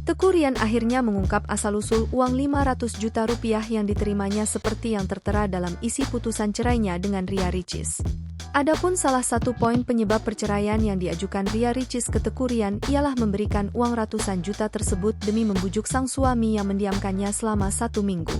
Teuku Ryan akhirnya mengungkap asal-usul uang 500 juta rupiah yang diterimanya seperti yang tertera dalam isi putusan cerainya dengan Ria Ricis. Adapun salah satu poin penyebab perceraian yang diajukan Ria Ricis ke Teuku Ryan ialah memberikan uang ratusan juta tersebut demi membujuk sang suami yang mendiamkannya selama 1 minggu.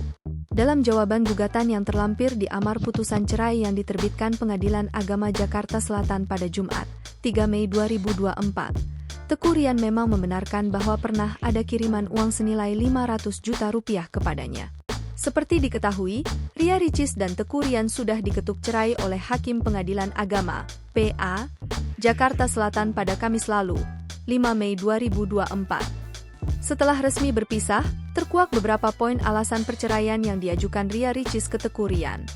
Dalam jawaban gugatan yang terlampir di amar putusan cerai yang diterbitkan Pengadilan Agama Jakarta Selatan pada Jumat, 3 Mei 2024, Teuku Ryan memang membenarkan bahwa pernah ada kiriman uang senilai 500 juta rupiah kepadanya. Seperti diketahui, Ria Ricis dan Teuku Ryan sudah diketuk cerai oleh Hakim Pengadilan Agama, PA, Jakarta Selatan pada Kamis lalu, 5 Mei 2024. Setelah resmi berpisah, terkuak beberapa poin alasan perceraian yang diajukan Ria Ricis ke Teuku Ryan.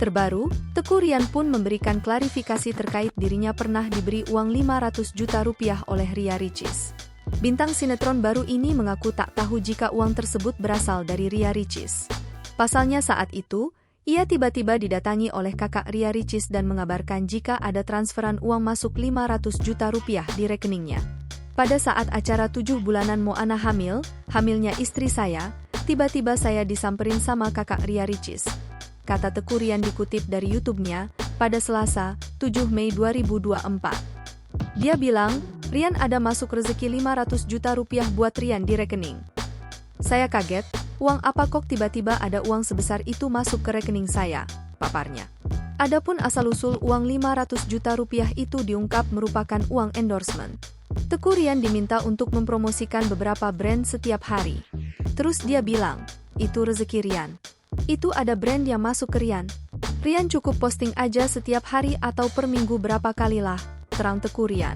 Terbaru, Teuku Ryan pun memberikan klarifikasi terkait dirinya pernah diberi uang 500 juta rupiah oleh Ria Ricis. Bintang sinetron baru ini mengaku tak tahu jika uang tersebut berasal dari Ria Ricis. Pasalnya saat itu, ia tiba-tiba didatangi oleh kakak Ria Ricis dan mengabarkan jika ada transferan uang masuk 500 juta rupiah di rekeningnya. Pada saat acara 7 bulanan Moana hamilnya istri saya, tiba-tiba saya disamperin sama kakak Ria Ricis, kata Teuku Ryan dikutip dari YouTube-nya, pada Selasa, 7 Mei 2024. Dia bilang, Ryan ada masuk rezeki 500 juta rupiah buat Ryan di rekening. Saya kaget, uang apa kok tiba-tiba ada uang sebesar itu masuk ke rekening saya, paparnya. Adapun asal-usul uang 500 juta rupiah itu diungkap merupakan uang endorsement. Teuku Ryan diminta untuk mempromosikan beberapa brand setiap hari. Terus dia bilang, itu rezeki Ryan. Itu ada brand yang masuk ke Ryan. Ryan cukup posting aja setiap hari atau per minggu berapa kalilah, terang Teuku Ryan.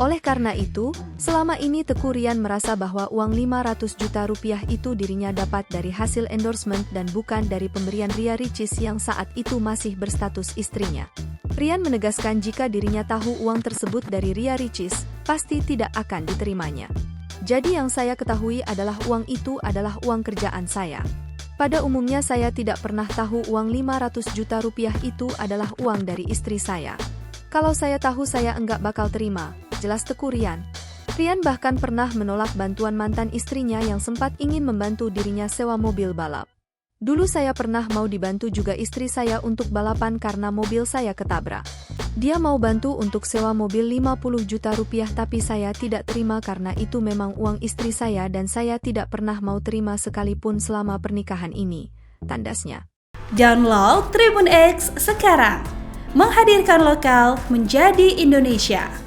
Oleh karena itu, selama ini Teuku Ryan merasa bahwa uang 500 juta rupiah itu dirinya dapat dari hasil endorsement dan bukan dari pemberian Ria Ricis yang saat itu masih berstatus istrinya. Ryan menegaskan jika dirinya tahu uang tersebut dari Ria Ricis, pasti tidak akan diterimanya. Jadi yang saya ketahui adalah uang itu adalah uang kerjaan saya. Pada umumnya saya tidak pernah tahu uang 500 juta rupiah itu adalah uang dari istri saya. Kalau saya tahu saya enggak bakal terima, jelas Teuku Ryan. Ryan bahkan pernah menolak bantuan mantan istrinya yang sempat ingin membantu dirinya sewa mobil balap. Dulu saya pernah mau dibantu juga istri saya untuk balapan karena mobil saya ketabrak. Dia mau bantu untuk sewa mobil 50 juta rupiah tapi saya tidak terima karena itu memang uang istri saya dan saya tidak pernah mau terima sekalipun selama pernikahan ini, tandasnya. Download Tribun X sekarang, menghadirkan lokal menjadi Indonesia.